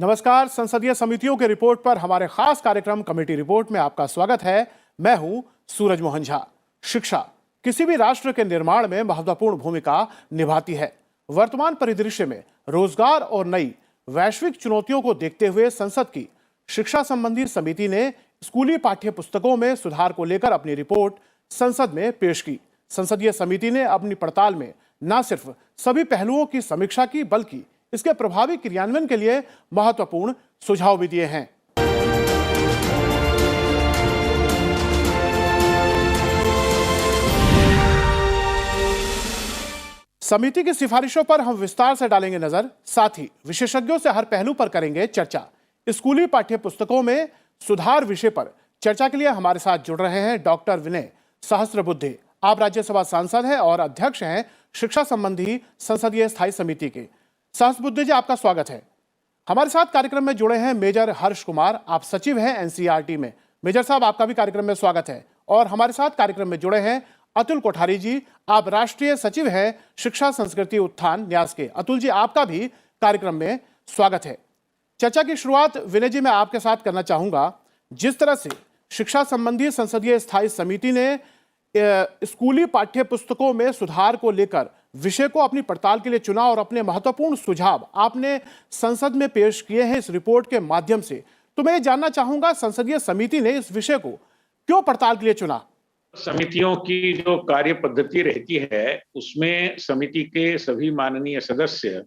नमस्कार। संसदीय समितियों के रिपोर्ट पर हमारे खास कार्यक्रम कमेटी रिपोर्ट में आपका स्वागत है। मैं हूं सूरज मोहन झा। शिक्षा किसी भी राष्ट्र के निर्माण में महत्वपूर्ण भूमिका निभाती है। वर्तमान परिदृश्य में रोजगार और नई वैश्विक चुनौतियों को देखते हुए संसद की शिक्षा संबंधी समिति ने स्कूली पाठ्य पुस्तकों में सुधार को लेकर अपनी रिपोर्ट संसद में पेश की। संसदीय समिति ने अपनी पड़ताल में न सिर्फ सभी पहलुओं की समीक्षा की, बल्कि इसके प्रभावी क्रियान्वयन के लिए महत्वपूर्ण सुझाव भी दिए हैं। समिति की सिफारिशों पर हम विस्तार से डालेंगे नजर, साथ ही विशेषज्ञों से हर पहलू पर करेंगे चर्चा। स्कूली पाठ्य पुस्तकों में सुधार विषय पर चर्चा के लिए हमारे साथ जुड़ रहे हैं डॉक्टर विनय सहस्त्रबुद्धे। आप राज्यसभा सांसद हैं और अध्यक्ष हैं शिक्षा संबंधी संसदीय स्थायी समिति के। सहस्त्रबुद्धे जी, आपका स्वागत है। हमारे साथ कार्यक्रम में जुड़े हैं मेजर हर्ष कुमार, आप सचिव हैं एनसीईआरटी में। मेजर साहब, आपका भी कार्यक्रम में स्वागत है। और हमारे साथ कार्यक्रम में जुड़े हैं अतुल कोठारी जी, आप राष्ट्रीय सचिव हैं शिक्षा संस्कृति उत्थान न्यास के। अतुल जी, आपका भी कार्यक्रम में स्वागत है। चर्चा की शुरुआत विनय जी मैं आपके साथ करना चाहूंगा। जिस तरह से शिक्षा संबंधी संसदीय स्थायी समिति ने स्कूली पाठ्य पुस्तकों में सुधार को लेकर विषय को अपनी पड़ताल के लिए चुना और अपने महत्वपूर्ण सुझाव आपने संसद में पेश किए हैं इस रिपोर्ट के माध्यम से, तो मैं ये जानना चाहूंगा संसदीय समिति ने इस विषय को क्यों पड़ताल के लिए चुना? समितियों की जो कार्य पद्धति रहती है उसमें समिति के सभी माननीय सदस्य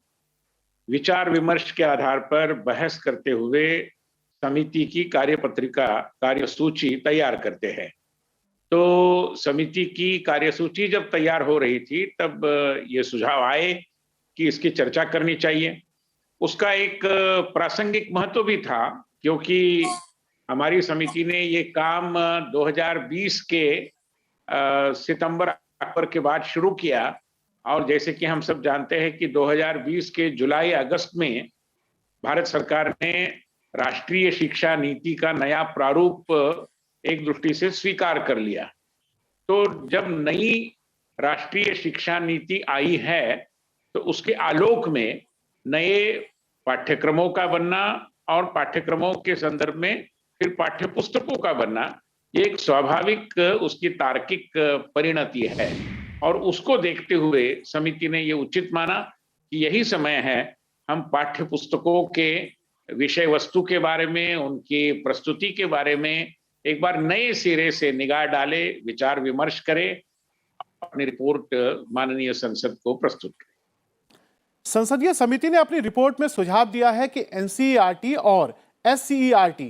विचार विमर्श के आधार पर बहस करते हुए समिति की कार्यपत्रिका कार्यसूची तैयार करते हैं। तो समिति की कार्यसूची जब तैयार हो रही थी तब ये सुझाव आए कि इसकी चर्चा करनी चाहिए। उसका एक प्रासंगिक महत्व भी था, क्योंकि हमारी समिति ने ये काम 2020 के सितंबर अक्टूबर के बाद शुरू किया, और जैसे कि हम सब जानते हैं कि 2020 के जुलाई अगस्त में भारत सरकार ने राष्ट्रीय शिक्षा नीति का नया प्रारूप एक दृष्टि से स्वीकार कर लिया। तो जब नई राष्ट्रीय शिक्षा नीति आई है तो उसके आलोक में नए पाठ्यक्रमों का बनना और पाठ्यक्रमों के संदर्भ में फिर पाठ्य पुस्तकों का बनना, ये एक स्वाभाविक उसकी तार्किक परिणति है। और उसको देखते हुए समिति ने ये उचित माना कि यही समय है हम पाठ्य पुस्तकों के विषय वस्तु के बारे में, उनकी प्रस्तुति के बारे में एक बार नए सिरे से निगाह डाले, विचार विमर्श करें, अपनी रिपोर्ट माननीय संसद को प्रस्तुत करें। संसदीय समिति ने अपनी रिपोर्ट में सुझाव दिया है कि एनसीईआरटी और एससीईआरटी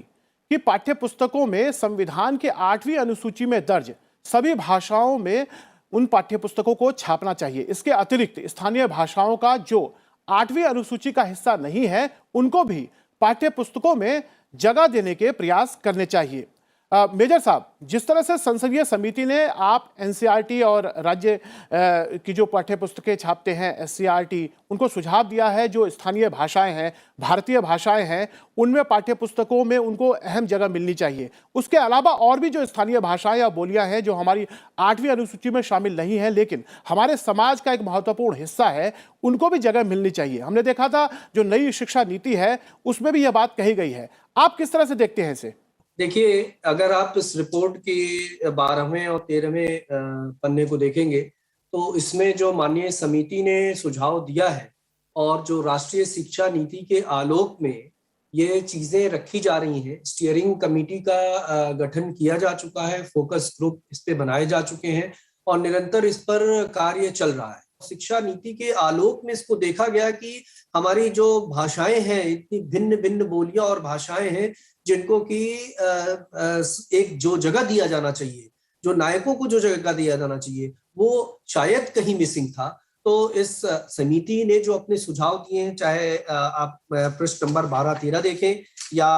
की पाठ्य पुस्तकों में संविधान के 8वीं अनुसूची में दर्ज सभी भाषाओं में उन पाठ्य पुस्तकों को छापना चाहिए। इसके अतिरिक्त स्थानीय भाषाओं का जो 8वीं अनुसूची का हिस्सा नहीं है, उनको भी पाठ्य पुस्तकों में जगह देने के प्रयास करने चाहिए। मेजर साहब, जिस तरह से संसदीय समिति ने आप एनसीईआरटी और राज्य की जो पाठ्य पुस्तकें छापते हैं एससीईआरटी, उनको सुझाव दिया है जो स्थानीय भाषाएं हैं, भारतीय भाषाएं हैं, उनमें पाठ्य पुस्तकों में उनको अहम जगह मिलनी चाहिए। उसके अलावा और भी जो स्थानीय भाषाएं या बोलियां हैं जो हमारी 8वीं अनुसूची में शामिल नहीं है लेकिन हमारे समाज का एक महत्वपूर्ण हिस्सा है, उनको भी जगह मिलनी चाहिए। हमने देखा था जो नई शिक्षा नीति है उसमें भी यह बात कही गई है। आप किस तरह से देखते हैं इसे? देखिए, अगर आप इस रिपोर्ट के 12वें और 13वें पन्ने को देखेंगे तो इसमें जो माननीय समिति ने सुझाव दिया है और जो राष्ट्रीय शिक्षा नीति के आलोक में ये चीजें रखी जा रही हैं, स्टीयरिंग कमेटी का गठन किया जा चुका है, फोकस ग्रुप इस पे बनाए जा चुके हैं और निरंतर इस पर कार्य चल रहा है। शिक्षा नीति के आलोक में इसको देखा गया कि हमारी जो भाषाएं हैं, इतनी भिन्न भिन्न बोलियां और भाषाएं हैं जिनको कि एक जो जगह दिया जाना चाहिए, जो नायकों को जो जगह दिया जाना चाहिए, वो शायद कहीं मिसिंग था। तो इस समिति ने जो अपने सुझाव दिए हैं, चाहे आप पृष्ठ नंबर 12-13 देखें या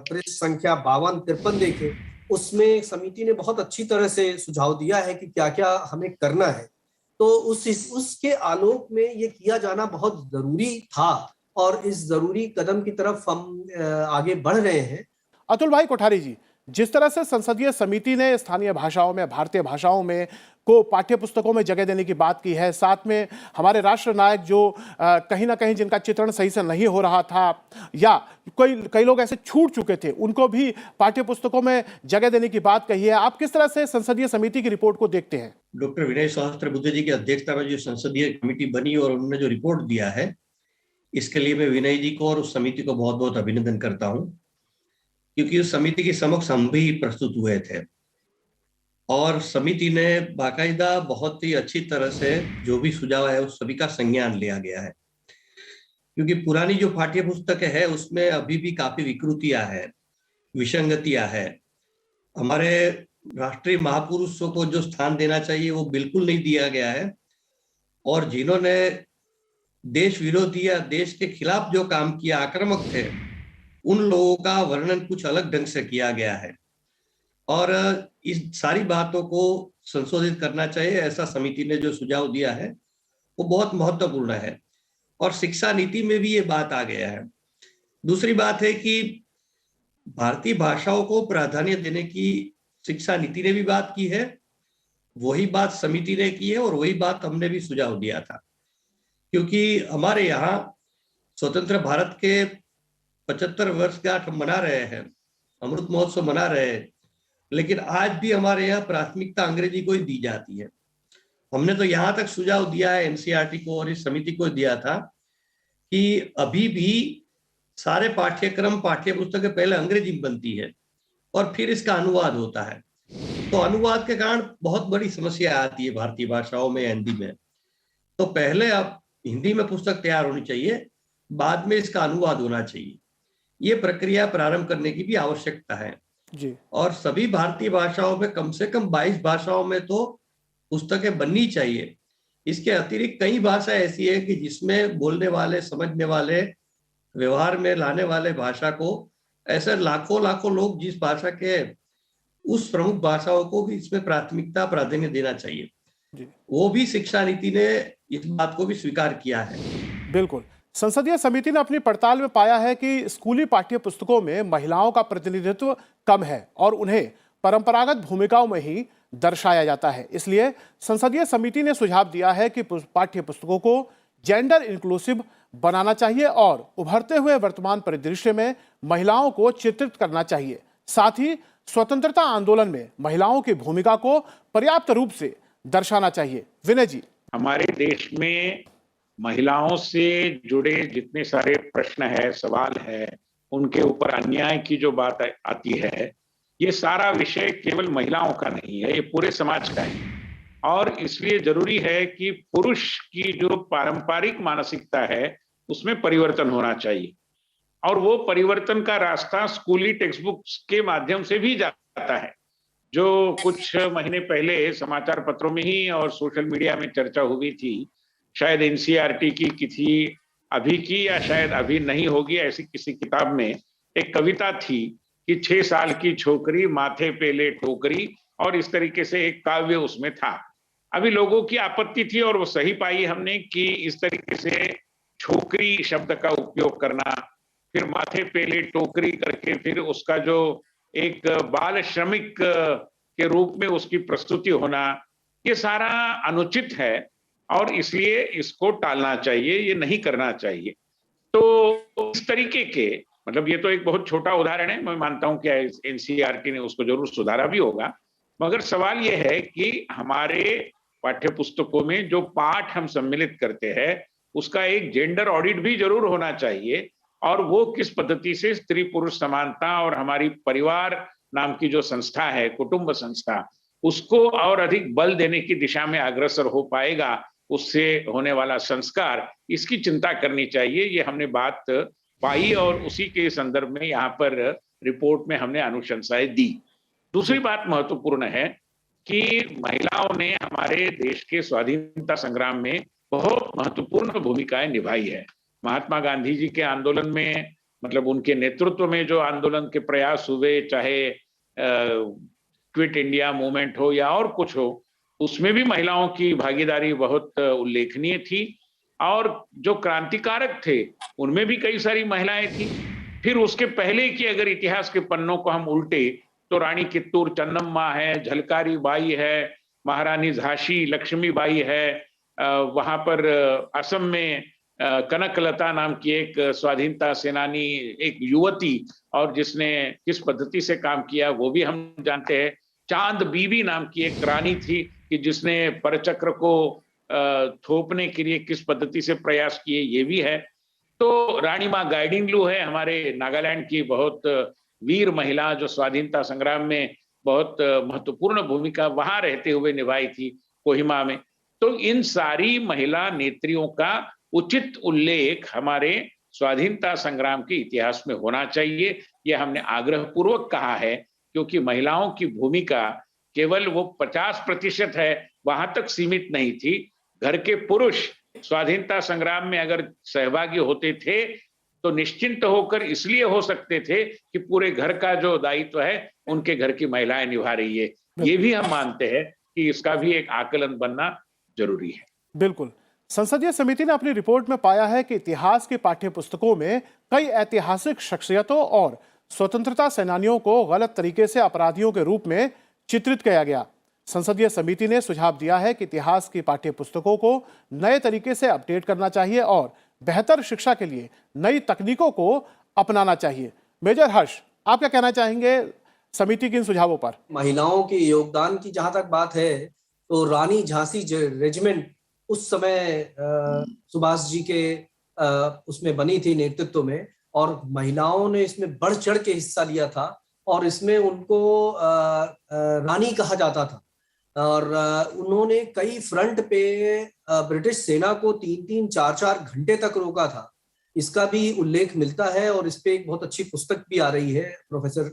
पृष्ठ संख्या 52-53 देखें, उसमें समिति ने बहुत अच्छी तरह से सुझाव दिया है कि क्या क्या हमें करना है। तो उसके आलोक में ये किया जाना बहुत जरूरी था और इस जरूरी कदम की तरफ हम आगे बढ़ रहे हैं। अतुल भाई कोठारी जी, जिस तरह से संसदीय समिति ने स्थानीय भाषाओं में, भारतीय भाषाओं में को पाठ्य पुस्तकों में जगह देने की बात की है। साथ में हमारे राष्ट्र नायक जो कहीं ना कहीं जिनका चित्रण सही से नहीं हो रहा था या कई लोग ऐसे छूट चुके थे, उनको भी पाठ्य पुस्तकों में जगह देने की बात कही है। आप किस तरह से संसदीय समिति की रिपोर्ट को देखते हैं? डॉक्टर विनय सहस्त्रबुद्धे जी की अध्यक्षता में जो संसदीय कमेटी बनी और उन्होंने जो रिपोर्ट दिया है, इसके लिए मैं विनय जी को और उस समिति को बहुत बहुत अभिनंदन करता हूं, क्योंकि उस समिति के समक्ष हम भी प्रस्तुत हुए थे और समिति ने बाकायदा बहुत ही अच्छी तरह से जो भी सुझाव है उस सभी का संज्ञान लिया गया है। क्योंकि पुरानी जो पाठ्य पुस्तकें है उसमें अभी भी काफी विकृतियां है, विसंगतियां है। हमारे राष्ट्रीय महापुरुषों को जो स्थान देना चाहिए वो बिल्कुल नहीं दिया गया है और जिन्होंने देश विरोधी या देश के खिलाफ जो काम किया, आक्रामक थे, उन लोगों का वर्णन कुछ अलग ढंग से किया गया है और इस सारी बातों को संशोधित करना चाहिए। ऐसा समिति ने जो सुझाव दिया है वो बहुत महत्वपूर्ण है और शिक्षा नीति में भी ये बात आ गया है। दूसरी बात है कि भारतीय भाषाओं को प्राधान्य देने की शिक्षा नीति ने भी बात की है, वही बात समिति ने की है और वही बात हमने भी सुझाव दिया था। क्योंकि हमारे यहाँ स्वतंत्र भारत के 75 वर्षगांठ मना रहे हैं, अमृत महोत्सव मना रहे हैं, लेकिन आज भी हमारे यहाँ प्राथमिकता अंग्रेजी को ही दी जाती है। हमने तो यहाँ तक सुझाव दिया है एनसीईआरटी को और इस समिति को दिया था कि अभी भी सारे पाठ्यक्रम पाठ्य पुस्तकें पहले अंग्रेजी में बनती है और फिर इसका अनुवाद होता है। तो अनुवाद के कारण बहुत बड़ी समस्या आती है भारतीय भाषाओं में, हिंदी में। तो पहले आप हिंदी में पुस्तक तैयार होनी चाहिए, बाद में इसका अनुवाद होना चाहिए। ये प्रक्रिया प्रारंभ करने की भी आवश्यकता है जी। और सभी भारतीय भाषाओं में कम से कम 22 भाषाओं में तो पुस्तकें बननी चाहिए। इसके अतिरिक्त कई भाषाएं ऐसी है कि जिसमें बोलने वाले, समझने वाले, व्यवहार में लाने वाले भाषा को ऐसे लाखों लाखों लोग जिस भाषा के उस प्रमुख भाषाओं को भी इसमें प्राथमिकता प्राधान्य देना चाहिए जी। वो भी शिक्षा नीति ने इस बात को भी स्वीकार किया है। बिल्कुल। संसदीय समिति ने अपनी पड़ताल में पाया है कि स्कूली पाठ्य पुस्तकों में महिलाओं का प्रतिनिधित्व कम है और उन्हें परंपरागत भूमिकाओं में ही दर्शाया जाता है। इसलिए संसदीय समिति ने सुझाव दिया है कि पाठ्य पुस्तकों को जेंडर इंक्लूसिव बनाना चाहिए और उभरते हुए वर्तमान परिदृश्य में महिलाओं को चित्रित करना चाहिए। साथ ही स्वतंत्रता आंदोलन में महिलाओं की भूमिका को पर्याप्त रूप से दर्शाना चाहिए। विनय जी, हमारे देश में महिलाओं से जुड़े जितने सारे प्रश्न है, सवाल है, उनके ऊपर अन्याय की जो बात आती है, ये सारा विषय केवल महिलाओं का नहीं है, ये पूरे समाज का है। और इसलिए जरूरी है कि पुरुष की जो पारंपरिक मानसिकता है उसमें परिवर्तन होना चाहिए और वो परिवर्तन का रास्ता स्कूली टेक्स्ट बुक्स के माध्यम से भी जाता है। जो कुछ महीने पहले समाचार पत्रों में ही और सोशल मीडिया में चर्चा हुई थी, शायद एनसीईआरटी की किसी अभी की या शायद अभी नहीं होगी, ऐसी किसी किताब में एक कविता थी कि 6 साल की छोकरी माथे पे ले टोकरी, और इस तरीके से एक काव्य उसमें था। अभी लोगों की आपत्ति थी और वो सही पाई हमने कि इस तरीके से छोकरी शब्द का उपयोग करना, फिर माथे पे ले टोकरी करके फिर उसका जो एक बाल श्रमिक के रूप में उसकी प्रस्तुति होना, ये सारा अनुचित है और इसलिए इसको टालना चाहिए, ये नहीं करना चाहिए। तो इस तरीके के, मतलब ये तो एक बहुत छोटा उदाहरण है, मैं मानता हूं कि एनसीईआरटी ने उसको जरूर सुधारा भी होगा, मगर सवाल ये है कि हमारे पाठ्य पुस्तकों में जो पाठ हम सम्मिलित करते हैं उसका एक जेंडर ऑडिट भी जरूर होना चाहिए और वो किस पद्धति से स्त्री पुरुष समानता और हमारी परिवार नाम की जो संस्था है, कुटुंब संस्था, उसको और अधिक बल देने की दिशा में अग्रसर हो पाएगा, उससे होने वाला संस्कार, इसकी चिंता करनी चाहिए। ये हमने बात पाई और उसी के संदर्भ में यहाँ पर रिपोर्ट में हमने अनुशंसाएं दी। दूसरी बात महत्वपूर्ण है कि महिलाओं ने हमारे देश के स्वाधीनता संग्राम में बहुत महत्वपूर्ण भूमिकाएं निभाई है। महात्मा गांधी जी के आंदोलन में, मतलब उनके नेतृत्व में जो आंदोलन के प्रयास हुए, चाहे क्विट इंडिया मूवमेंट हो या और कुछ हो, उसमें भी महिलाओं की भागीदारी बहुत उल्लेखनीय थी और जो क्रांतिकारक थे उनमें भी कई सारी महिलाएं थी। फिर उसके पहले की अगर इतिहास के पन्नों को हम उल्टे तो रानी कित्तूर चन्नम्मा है, झलकारी बाई है, महारानी झांसी लक्ष्मीबाई है, वहां पर असम में कनकलता नाम की एक स्वाधीनता सेनानी, एक युवती, और जिसने किस पद्धति से काम किया वो भी हम जानते हैं। चांद बीबी नाम की एक रानी थी कि जिसने परचक्र को थोपने के लिए किस पद्धति से प्रयास किए, ये भी है। तो रानी माँ गाइडिंगलू है हमारे नागालैंड की बहुत वीर महिला, जो स्वाधीनता संग्राम में बहुत महत्वपूर्ण भूमिका वहां रहते हुए निभाई थी, कोहिमा में। तो इन सारी महिला नेत्रियों का उचित उल्लेख हमारे स्वाधीनता संग्राम के इतिहास में होना चाहिए, यह हमने आग्रहपूर्वक कहा है, क्योंकि महिलाओं की भूमिका केवल वो 50% है, वहां तक सीमित नहीं थी। घर के पुरुष स्वाधीनता संग्राम में अगर सहभागी होते थे तो निश्चिंत होकर इसलिए हो सकते थे कि पूरे घर का जो दायित्व है उनके घर की महिलाएं निभा रही है। ये भी हम मानते हैं कि इसका भी एक आकलन बनना जरूरी है। बिल्कुल। संसदीय समिति ने अपनी रिपोर्ट में पाया है कि इतिहास की पाठ्य पुस्तकों में कई ऐतिहासिक शख्सियतों और स्वतंत्रता सेनानियों को गलत तरीके से अपराधियों के रूप में चित्रित किया गया। संसदीय समिति ने सुझाव दिया है कि इतिहास की पाठ्य पुस्तकों को नए तरीके से अपडेट करना चाहिए और बेहतर शिक्षा के लिए नई तकनीकों को अपनाना चाहिए। मेजर हर्ष, आप क्या कहना चाहेंगे समिति के इन सुझावों पर? महिलाओं के योगदान की जहां तक बात है तो रानी झांसी रेजिमेंट उस समय सुभाष जी के उसमें बनी थी नेतृत्व में, और महिलाओं ने इसमें बढ़ चढ़ के हिस्सा लिया था और इसमें उनको रानी कहा जाता था। और उन्होंने कई फ्रंट पे ब्रिटिश सेना को 3-3, 4-4 घंटे तक रोका था। इसका भी उल्लेख मिलता है और इस पे एक बहुत अच्छी पुस्तक भी आ रही है प्रोफेसर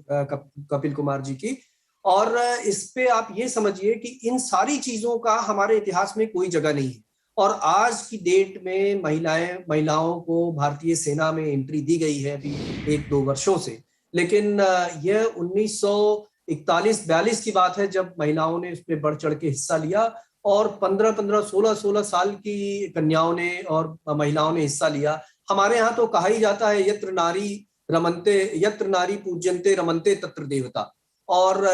कपिल कुमार जी की। और इस पे आप ये समझिए कि इन सारी चीजों का हमारे इतिहास में कोई जगह नहीं है। और आज की डेट में महिलाओं को भारतीय सेना में एंट्री दी गई है अभी 1-2 वर्षों से, लेकिन यह 1941-42 की बात है जब महिलाओं ने इसमें बढ़ चढ़ के हिस्सा लिया और 15-15, 16-16 साल की कन्याओं ने और महिलाओं ने हिस्सा लिया। हमारे यहाँ तो कहा ही जाता है यत्र नारी पूज्यन्ते रमन्ते तत्र देवता। और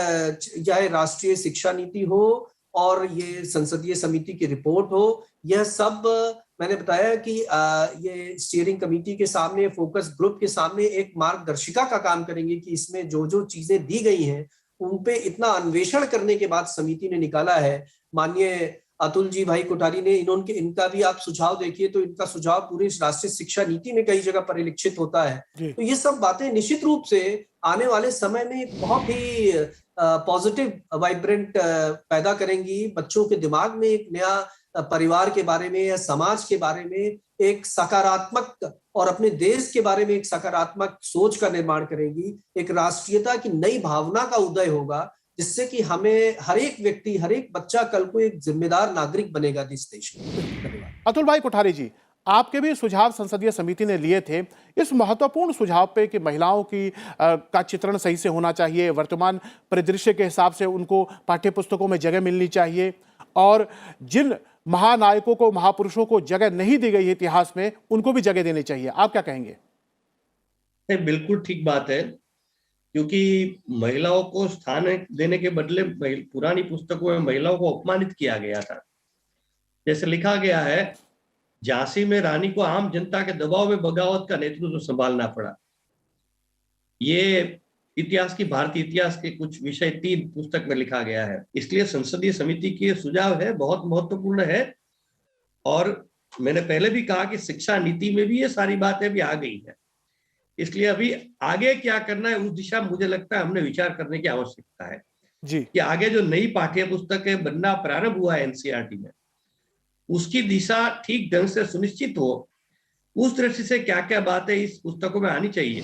चाहे राष्ट्रीय शिक्षा नीति हो और ये संसदीय समिति की रिपोर्ट हो, यह सब मैंने बताया कि ये स्टीयरिंग कमेटी के सामने, फोकस ग्रुप के सामने एक मार्गदर्शिका का काम करेंगे कि इसमें जो जो चीजें दी गई हैं उन पे इतना अन्वेषण करने के बाद समिति ने निकाला है। माननीय अतुल जी भाई कोठारी ने इनका भी आप सुझाव देखिए तो इनका सुझाव पूरी राष्ट्रीय शिक्षा नीति में कई जगह परिलक्षित होता है। तो ये सब बातें निश्चित रूप से आने वाले समय में एक बहुत ही पॉजिटिव वाइब्रेंट पैदा करेंगी। बच्चों के दिमाग में एक नया परिवार के बारे में या समाज के बारे में एक सकारात्मक और अपने देश के बारे में एक सकारात्मक सोच का निर्माण करेंगी। एक राष्ट्रीयता की नई भावना का उदय होगा, जिससे कि हमें हर एक व्यक्ति, हर एक बच्चा कल को एक जिम्मेदार नागरिक बनेगा इस देश में। अतुल भाई कोठारी जी, आपके भी सुझाव संसदीय समिति ने लिए थे इस महत्वपूर्ण सुझाव पे कि महिलाओं की का चित्रण सही से होना चाहिए, वर्तमान परिदृश्य के हिसाब से उनको पाठ्य पुस्तकों में जगह मिलनी चाहिए और जिन महानायकों को, महापुरुषों को जगह नहीं दी गई है इतिहास में, उनको भी जगह देनी चाहिए। आप क्या कहेंगे? बिल्कुल ठीक बात है, क्योंकि महिलाओं को स्थान देने के बदले पुरानी पुस्तकों में महिलाओं को अपमानित किया गया था। जैसे लिखा गया है, झांसी में रानी को आम जनता के दबाव में बगावत का नेतृत्व संभालना पड़ा। ये इतिहास की, भारतीय इतिहास के कुछ विषय 3 पुस्तक में लिखा गया है। इसलिए संसदीय समिति की सुझाव है बहुत महत्वपूर्ण है। और मैंने पहले भी कहा कि शिक्षा नीति में भी ये सारी बातें भी आ गई है। इसलिए अभी आगे क्या करना है उस दिशा मुझे लगता है हमने विचार करने की आवश्यकता है जी। कि आगे जो नई पाठ्य पुस्तकें बनना प्रारंभ हुआ है एनसीईआरटी में, उसकी दिशा ठीक ढंग से सुनिश्चित हो, उस दृष्टि से क्या क्या बातें इस पुस्तकों में आनी चाहिए।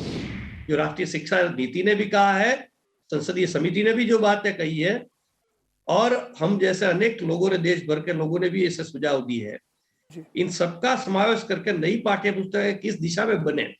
जो राष्ट्रीय शिक्षा नीति ने भी कहा है, संसदीय समिति ने भी जो बातें कही है, और हम जैसे अनेक लोगों ने, देश भर के लोगों ने भी ऐसे सुझाव दिए हैं। इन सबका समावेश करके नई पाठ्य पुस्तकें किस दिशा में बने,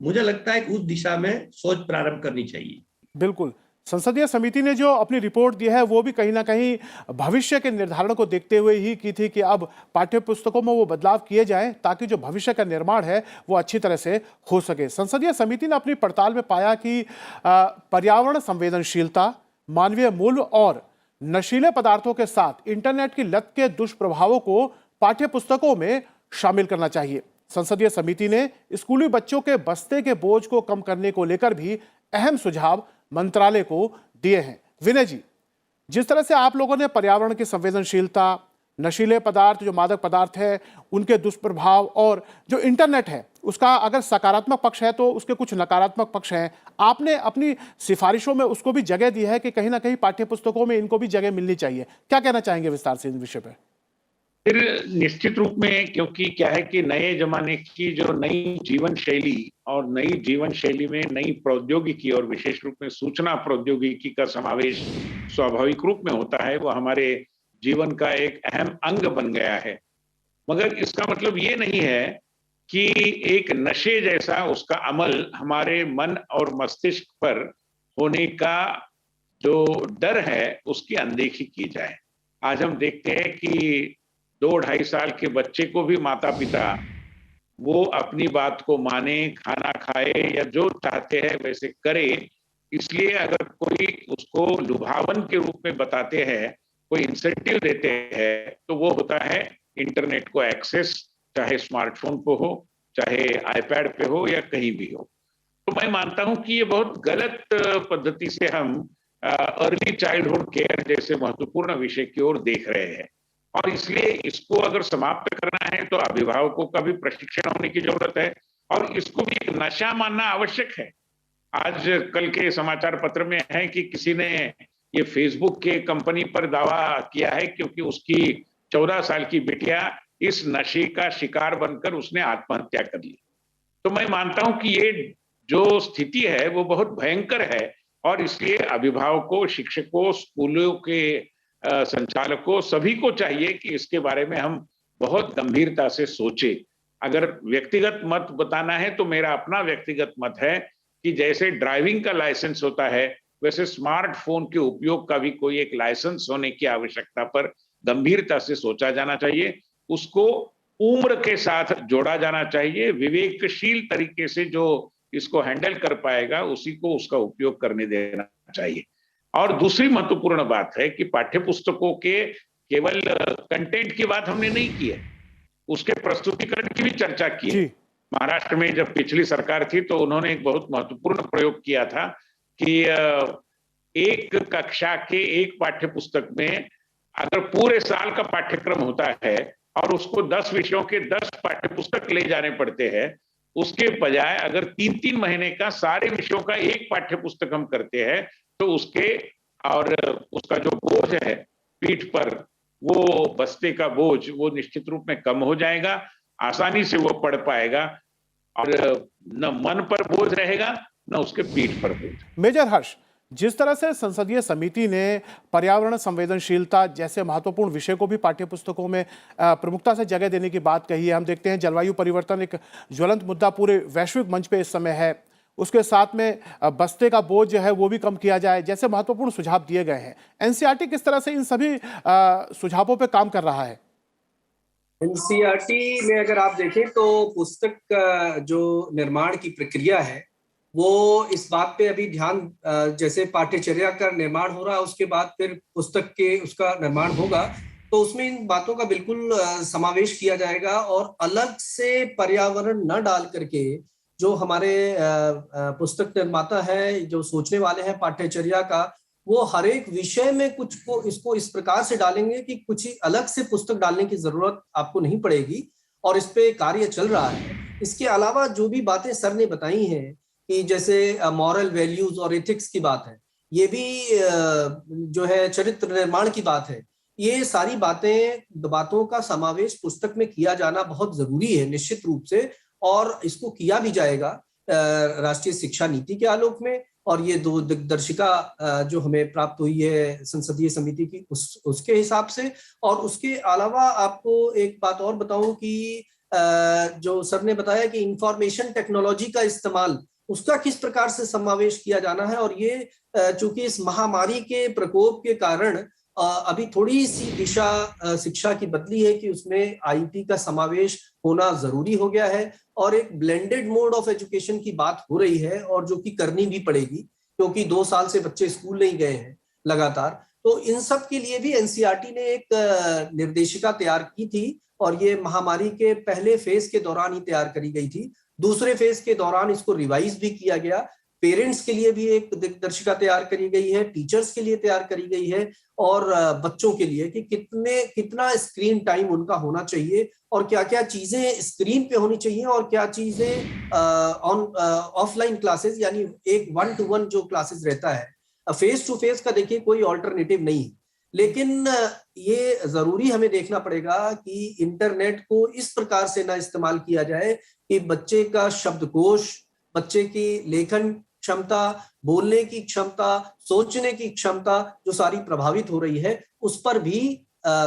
मुझे लगता है कि उस दिशा में सोच प्रारंभ करनी चाहिए। बिल्कुल। संसदीय समिति ने जो अपनी रिपोर्ट दी है वो भी कहीं ना कहीं भविष्य के निर्धारण को देखते हुए ही की थी कि अब पाठ्य पुस्तकों में वो बदलाव किए जाएं ताकि जो भविष्य का निर्माण है वो अच्छी तरह से हो सके। संसदीय समिति ने अपनी पड़ताल में पाया कि पर्यावरण संवेदनशीलता, मानवीय मूल्य और नशीले पदार्थों के साथ इंटरनेट की लत के दुष्प्रभावों को पाठ्य पुस्तकों में शामिल करना चाहिए। संसदीय समिति ने स्कूली बच्चों के बस्ते के बोझ को कम करने को लेकर भी अहम सुझाव मंत्रालय को दिए हैं। विनय जी, जिस तरह से आप लोगों ने पर्यावरण की संवेदनशीलता, नशीले पदार्थ जो मादक पदार्थ है उनके दुष्प्रभाव और जो इंटरनेट है उसका अगर सकारात्मक पक्ष है तो उसके कुछ नकारात्मक पक्ष हैं, आपने अपनी सिफारिशों में उसको भी जगह दी है कि कहीं ना कहीं पाठ्य पुस्तकों में इनको भी जगह मिलनी चाहिए। क्या कहना चाहेंगे विस्तार से इस विषय पर? फिर निश्चित रूप में, क्योंकि क्या है कि नए जमाने की जो नई जीवन शैली और नई जीवन शैली में नई प्रौद्योगिकी और विशेष रूप में सूचना प्रौद्योगिकी का समावेश स्वाभाविक रूप में होता है, वो हमारे जीवन का एक अहम अंग बन गया है। मगर इसका मतलब ये नहीं है कि एक नशे जैसा उसका अमल हमारे मन और मस्तिष्क पर होने का जो डर है उसकी अनदेखी की जाए। आज हम देखते हैं कि 2-2.5 साल के बच्चे को भी माता पिता वो अपनी बात को माने, खाना खाए या जो चाहते हैं वैसे करे, इसलिए अगर कोई उसको लुभावन के रूप में बताते हैं, कोई इंसेंटिव देते हैं, तो वो होता है इंटरनेट को एक्सेस, चाहे स्मार्टफोन पे हो, चाहे आईपैड पे हो या कहीं भी हो। तो मैं मानता हूं कि ये बहुत गलत पद्धति से हम अर्ली चाइल्डहुड केयर जैसे महत्वपूर्ण विषय की ओर देख रहे हैं, और इसलिए इसको अगर समाप्त करना है तो अभिभावकों का भी प्रशिक्षण होने की जरूरत है और इसको भी एक नशा मानना आवश्यक है। आज कल के समाचार पत्र में है कि किसी ने ये फेसबुक के कंपनी पर दावा किया है क्योंकि उसकी 14 साल की बिटिया इस नशे का शिकार बनकर उसने आत्महत्या कर ली। तो मैं मानता हूं कि ये जो स्थिति है वो बहुत भयंकर है और इसलिए अभिभावकों, शिक्षकों, स्कूलों के संचालकों, सभी को चाहिए कि इसके बारे में हम बहुत गंभीरता से सोचें। अगर व्यक्तिगत मत बताना है तो मेरा अपना व्यक्तिगत मत है कि जैसे ड्राइविंग का लाइसेंस होता है वैसे स्मार्टफोन के उपयोग का भी कोई एक लाइसेंस होने की आवश्यकता पर गंभीरता से सोचा जाना चाहिए। उसको उम्र के साथ जोड़ा जाना चाहिए। विवेकशील तरीके से जो इसको हैंडल कर पाएगा उसी को उसका उपयोग करने देना चाहिए। और दूसरी महत्वपूर्ण बात है कि पाठ्य पुस्तकों के केवल कंटेंट की बात हमने नहीं की है, उसके प्रस्तुतिकरण की भी चर्चा की है। महाराष्ट्र में जब पिछली सरकार थी तो उन्होंने एक बहुत महत्वपूर्ण प्रयोग किया था कि एक कक्षा के एक पाठ्य पुस्तक में अगर पूरे साल का पाठ्यक्रम होता है और उसको 10 विषयों के 10 पाठ्य पुस्तक ले जाने पड़ते हैं, उसके बजाय अगर 3-3 महीने का सारे विषयों का एक पाठ्य पुस्तक हम करते हैं तो उसके और उसका जो बोझ है पीठ पर, वो बस्ते का बोझ वो निश्चित रूप में कम हो जाएगा, आसानी से वो पढ़ पाएगा और न मन पर बोझ रहेगा न उसके पीठ पर बोझ। मेजर हर्ष, जिस तरह से संसदीय समिति ने पर्यावरण संवेदनशीलता जैसे महत्वपूर्ण विषय को भी पाठ्य पुस्तकों में प्रमुखता से जगह देने की बात कही है, हम देखते हैं जलवायु परिवर्तन एक ज्वलंत मुद्दा पूरे वैश्विक मंच पे इस समय है, उसके साथ में बस्ते का बोझ जो है वो भी कम किया जाए जैसे महत्वपूर्ण सुझाव दिए गए हैं। एनसीईआरटी किस तरह से इन सभी सुझावों पे काम कर रहा है? एनसीईआरटी में अगर आप देखें तो पुस्तक का जो निर्माण की प्रक्रिया है वो इस बात पे अभी ध्यान, जैसे पाठ्यचर्या का निर्माण हो रहा है उसके बाद फिर पुस्तक के उसका निर्माण होगा तो उसमें इन बातों का बिल्कुल समावेश किया जाएगा और अलग से पर्यावरण न डाल करके जो हमारे पुस्तक निर्माता है, जो सोचने वाले हैं पाठ्यचर्या का, वो हर एक विषय में कुछ को इसको इस प्रकार से डालेंगे कि कुछ ही अलग से पुस्तक डालने की जरूरत आपको नहीं पड़ेगी और इस पे कार्य चल रहा है। इसके अलावा जो भी बातें सर ने बताई हैं कि जैसे मॉरल वैल्यूज और एथिक्स की बात है, ये भी जो है चरित्र निर्माण की बात है, ये सारी बातों का समावेश पुस्तक में किया जाना बहुत जरूरी है निश्चित रूप से, और इसको किया भी जाएगा राष्ट्रीय शिक्षा नीति के आलोक में। और ये दो दिग्दर्शिका जो हमें प्राप्त हुई है संसदीय समिति की उसके हिसाब से। और उसके अलावा आपको एक बात और बताऊं कि जो सर ने बताया कि इंफॉर्मेशन टेक्नोलॉजी का इस्तेमाल, उसका किस प्रकार से समावेश किया जाना है। और ये चूंकि इस महामारी के प्रकोप के कारण अभी थोड़ी सी दिशा शिक्षा की बदली है कि उसमें आईटी का समावेश होना जरूरी हो गया है और एक ब्लेंडेड मोड ऑफ एजुकेशन की बात हो रही है और जो कि करनी भी पड़ेगी क्योंकि 2 साल से बच्चे स्कूल नहीं गए हैं लगातार। तो इन सब के लिए भी एनसीईआरटी ने एक निर्देशिका तैयार की थी, और ये महामारी के पहले फेज के दौरान ही तैयार करी गई थी। दूसरे फेज के दौरान इसको रिवाइज भी किया गया। पेरेंट्स के लिए भी एक दिग्दर्शिका तैयार करी गई है, टीचर्स के लिए तैयार करी गई है, और बच्चों के लिए कि कितना स्क्रीन टाइम उनका होना चाहिए, और क्या क्या चीजें स्क्रीन पे होनी चाहिए, और क्या चीजें ऑफलाइन क्लासेस, यानी एक 1-to-1 जो क्लासेस रहता है, फेस टू फेस का देखिए कोई ऑल्टरनेटिव नहीं है। लेकिन ये जरूरी हमें देखना पड़ेगा कि इंटरनेट को इस प्रकार से ना इस्तेमाल किया जाए कि बच्चे का शब्दकोश, बच्चे की लेखन क्षमता, बोलने की क्षमता, सोचने की क्षमता जो सारी प्रभावित हो रही है, उस पर भी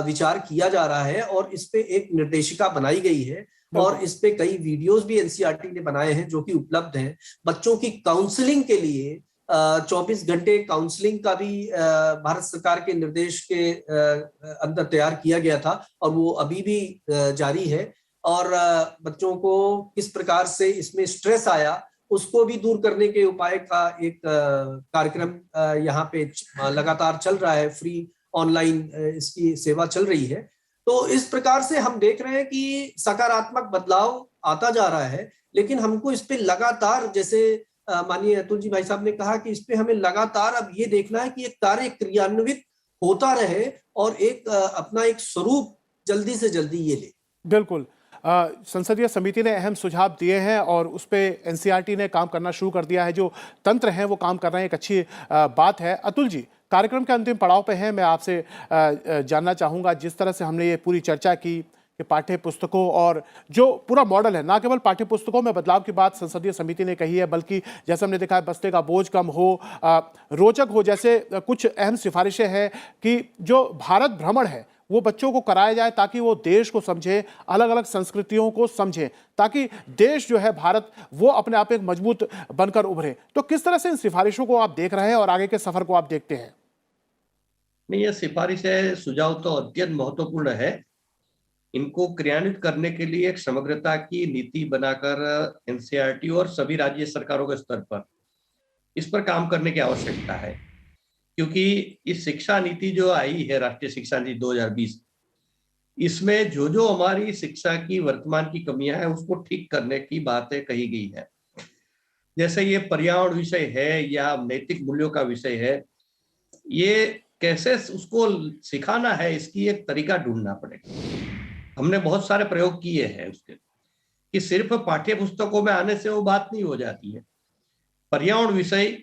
विचार किया जा रहा है, और इस पे एक निर्देशिका बनाई गई है, और इस पे कई वीडियोस भी एनसीईआरटी ने बनाए हैं जो कि उपलब्ध हैं। बच्चों की काउंसलिंग के लिए 24 घंटे काउंसलिंग का भी भारत सरकार के निर्देश के अंदर तैयार किया गया था, और वो अभी भी जारी है। और बच्चों को किस प्रकार से इसमें स्ट्रेस आया, उसको भी दूर करने के उपाय का एक कार्यक्रम यहाँ पे लगातार चल रहा है। फ्री ऑनलाइन इसकी सेवा चल रही है। तो इस प्रकार से हम देख रहे हैं कि सकारात्मक बदलाव आता जा रहा है, लेकिन हमको इस पे लगातार, जैसे माननीय अतुल जी भाई साहब ने कहा, कि इस पे हमें लगातार अब ये देखना है कि ये कार्य क्रियान्वित होता रहे, और एक अपना एक स्वरूप जल्दी से जल्दी ये ले। बिल्कुल। संसदीय समिति ने अहम सुझाव दिए हैं और उस पे एनसीईआरटी ने काम करना शुरू कर दिया है। जो तंत्र हैं वो काम कर रहे हैं, एक अच्छी बात है। अतुल जी, कार्यक्रम के अंतिम पड़ाव पे हैं, मैं आपसे जानना चाहूँगा, जिस तरह से हमने ये पूरी चर्चा की कि पाठ्य पुस्तकों और जो पूरा मॉडल है, ना केवल पाठ्य पुस्तकों में बदलाव की बात संसदीय समिति ने कही है, बल्कि जैसे हमने देखा है बस्ते का बोझ कम हो, रोचक हो, जैसे कुछ अहम सिफारिशें हैं कि जो भारत भ्रमण है वो बच्चों को कराया जाए ताकि वो देश को समझें, अलग अलग संस्कृतियों को समझें, ताकि देश जो है भारत वो अपने आप एक मजबूत बनकर उभरे। तो किस तरह से इन सिफारिशों को आप देख रहे हैं और आगे के सफर को आप देखते हैं? नहीं, ये सिफारिशें, सुझाव तो अत्यंत महत्वपूर्ण है। इनको क्रियान्वित करने के लिए एक समग्रता की नीति बनाकर एनसीईआरटी और सभी राज्य सरकारों के स्तर पर इस पर काम करने की आवश्यकता है, क्योंकि इस शिक्षा नीति जो आई है, राष्ट्रीय शिक्षा नीति 2020, इसमें जो हमारी शिक्षा की वर्तमान की कमियां हैं उसको ठीक करने की बातें कही गई है। जैसे ये पर्यावरण विषय है या नैतिक मूल्यों का विषय है, ये कैसे उसको सिखाना है, इसकी एक तरीका ढूंढना पड़ेगा। हमने बहुत सारे प्रयोग किए हैं उसके, कि सिर्फ पाठ्य पुस्तकों में आने से वो बात नहीं हो जाती है। पर्यावरण विषय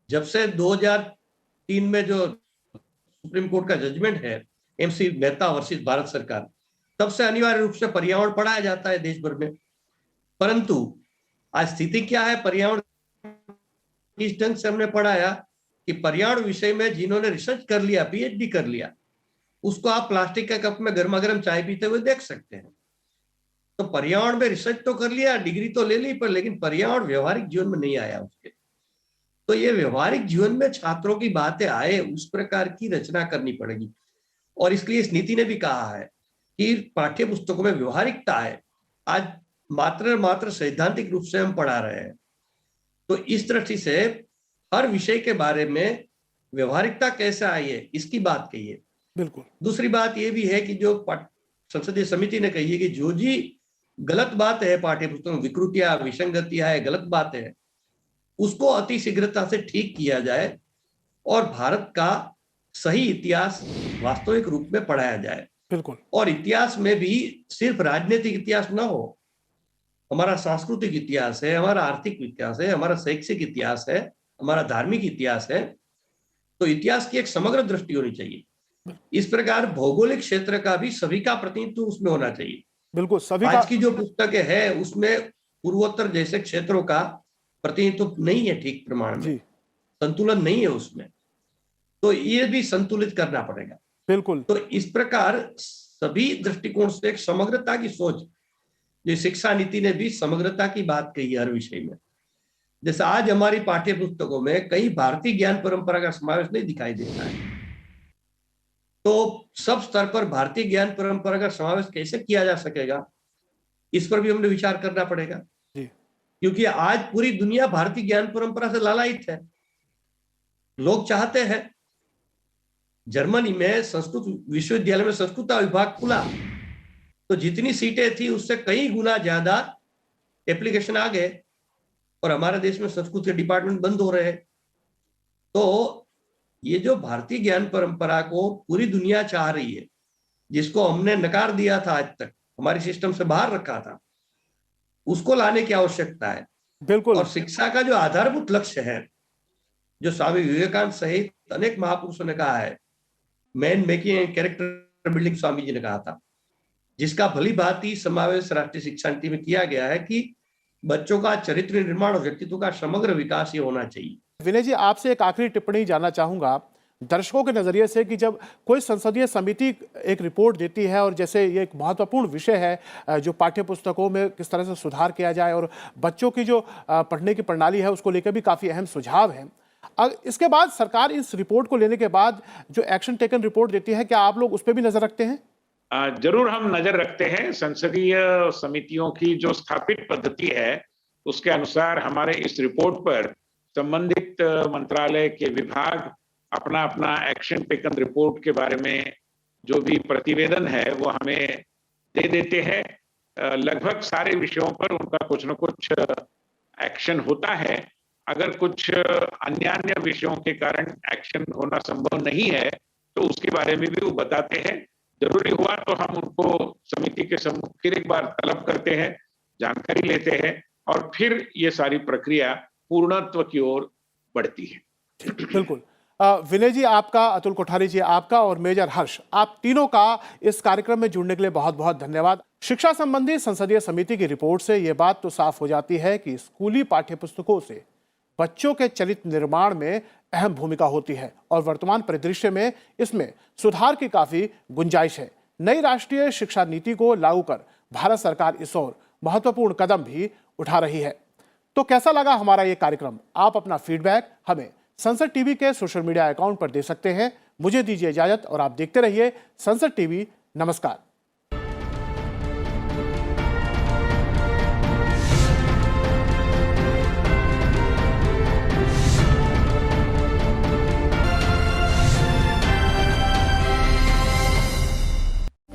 जब से 2003 में जो सुप्रीम कोर्ट का जजमेंट है, एमसी मेहता वर्सेस भारत सरकार, तब से अनिवार्य रूप से पर्यावरण पढ़ाया जाता है देश भर में। परंतु आज स्थिति क्या है, पर्यावरण इस ढंग से हमने पढ़ाया कि पर्यावरण विषय में जिन्होंने रिसर्च कर लिया, पीएचडी कर लिया, उसको आप प्लास्टिक के कप में गर्मा गर्म चाय पीते हुए देख सकते हैं। तो पर्यावरण में रिसर्च तो कर लिया, डिग्री तो ले ली, पर लेकिन पर्यावरण व्यवहारिक जीवन में नहीं आया उसके। तो ये व्यवहारिक जीवन में छात्रों की बातें आए, उस प्रकार की रचना करनी पड़ेगी। और इसलिए इस नीति ने भी कहा है कि पाठ्य पुस्तकों में व्यवहारिकता है। आज मात्र सैद्धांतिक रूप से हम पढ़ा रहे हैं, तो इस दृष्टि से हर विषय के बारे में व्यवहारिकता कैसे आई है इसकी बात कही है। बिल्कुल। दूसरी बात यह भी है कि जो संसदीय समिति ने कही है कि जो जी गलत बात है पाठ्य पुस्तकों में, विकृतियां, विसंगतियां है, गलत बातें हैं, उसको अति शीघ्रता से ठीक किया जाए और भारत का सही इतिहास वास्तविक रूप में पढ़ाया जाए। बिल्कुल। और इतिहास में भी सिर्फ राजनीतिक इतिहास ना हो, हमारा सांस्कृतिक इतिहास है, हमारा आर्थिक इतिहास है, हमारा शैक्षिक इतिहास है, हमारा धार्मिक इतिहास है। तो इतिहास की एक समग्र दृष्टि होनी चाहिए। इस प्रकार भौगोलिक क्षेत्र का भी सभी का प्रतिनिधित्व उसमें होना चाहिए। बिल्कुल। सभी आज की जो पुस्तकें है उसमें पूर्वोत्तर जैसे क्षेत्रों का प्रतिनिधित्व नहीं है, ठीक प्रमाण में संतुलन नहीं है उसमें, तो ये भी संतुलित करना पड़ेगा। बिल्कुल। तो इस प्रकार सभी दृष्टिकोण से एक समग्रता की सोच, जो शिक्षा नीति ने भी समग्रता की बात कही है हर विषय में। जैसे आज हमारी पाठ्य पुस्तकों में कई भारतीय ज्ञान परंपरा का समावेश नहीं दिखाई देता है, तो सब स्तर पर भारतीय ज्ञान परंपरा का समावेश कैसे किया जा सकेगा, इस पर भी हमने विचार करना पड़ेगा। क्योंकि आज पूरी दुनिया भारतीय ज्ञान परंपरा से लालायित है। लोग चाहते हैं जर्मनी में संस्कृत विश्वविद्यालय में संस्कृत का विभाग खुला तो जितनी सीटें थी उससे कई गुना ज्यादा एप्लीकेशन आ गए और हमारे देश में संस्कृत के डिपार्टमेंट बंद हो रहे हैं। तो ये जो भारतीय ज्ञान परंपरा को पूरी दुनिया चाह रही है, जिसको हमने नकार दिया था आज तक, हमारे सिस्टम से बाहर रखा था, उसको लाने की आवश्यकता है। बिल्कुल। और शिक्षा का जो आधारभूत लक्ष्य है, जो स्वामी विवेकानंद सहित अनेक महापुरुषों ने कहा है, man making and character building, Swami ji ने कहा था, जिसका भली भांति समावेश राष्ट्रीय शिक्षा नीति में किया गया है कि बच्चों का चरित्र निर्माण और व्यक्तित्व का समग्र विकास ये होना चाहिए। विनय जी, आपसे एक आखिरी टिप्पणी जानना चाहूंगा दर्शकों के नजरिए से कि जब कोई संसदीय समिति एक रिपोर्ट देती है और जैसे ये एक महत्वपूर्ण विषय है जो पाठ्य पुस्तकों में किस तरह से सुधार किया जाए और बच्चों की जो पढ़ने की प्रणाली है उसको लेकर भी काफी अहम सुझाव है, इसके बाद सरकार इस रिपोर्ट को लेने के बाद जो एक्शन टेकन रिपोर्ट देती है, क्या आप लोग उस पर भी नजर रखते हैं? जरूर हम नजर रखते हैं। संसदीय समितियों की जो स्थापित पद्धति है उसके अनुसार हमारे इस रिपोर्ट पर संबंधित मंत्रालय के विभाग अपना अपना एक्शन टेकन रिपोर्ट के बारे में जो भी प्रतिवेदन है वो हमें दे देते हैं। लगभग सारे विषयों पर उनका कुछ न कुछ एक्शन होता है। अगर कुछ अन्य विषयों के कारण एक्शन होना संभव नहीं है तो उसके बारे में भी वो बताते हैं। जरूरी हुआ तो हम उनको समिति के सम्मुख फिर एक बार तलब करते हैं, जानकारी लेते हैं और फिर ये सारी प्रक्रिया पूर्णत्व की ओर बढ़ती है। बिल्कुल। विनय जी आपका, अतुल कोठारी जी आपका और मेजर हर्ष, आप तीनों का इस कार्यक्रम में जुड़ने के लिए बहुत बहुत धन्यवाद। शिक्षा संबंधी संसदीय समिति की रिपोर्ट से ये बात तो साफ हो जाती है कि स्कूली पाठ्यपुस्तकों से बच्चों के चरित्र निर्माण में अहम भूमिका होती है और वर्तमान परिदृश्य में इसमें सुधार की काफी गुंजाइश है। नई राष्ट्रीय शिक्षा नीति को लागू कर भारत सरकार इस ओर महत्वपूर्ण कदम भी उठा रही है। तो कैसा लगा हमारा ये कार्यक्रम? आप अपना फीडबैक हमें संसद टीवी के सोशल मीडिया अकाउंट पर दे सकते हैं। मुझे दीजिए इजाजत और आप देखते रहिए संसद टीवी। नमस्कार।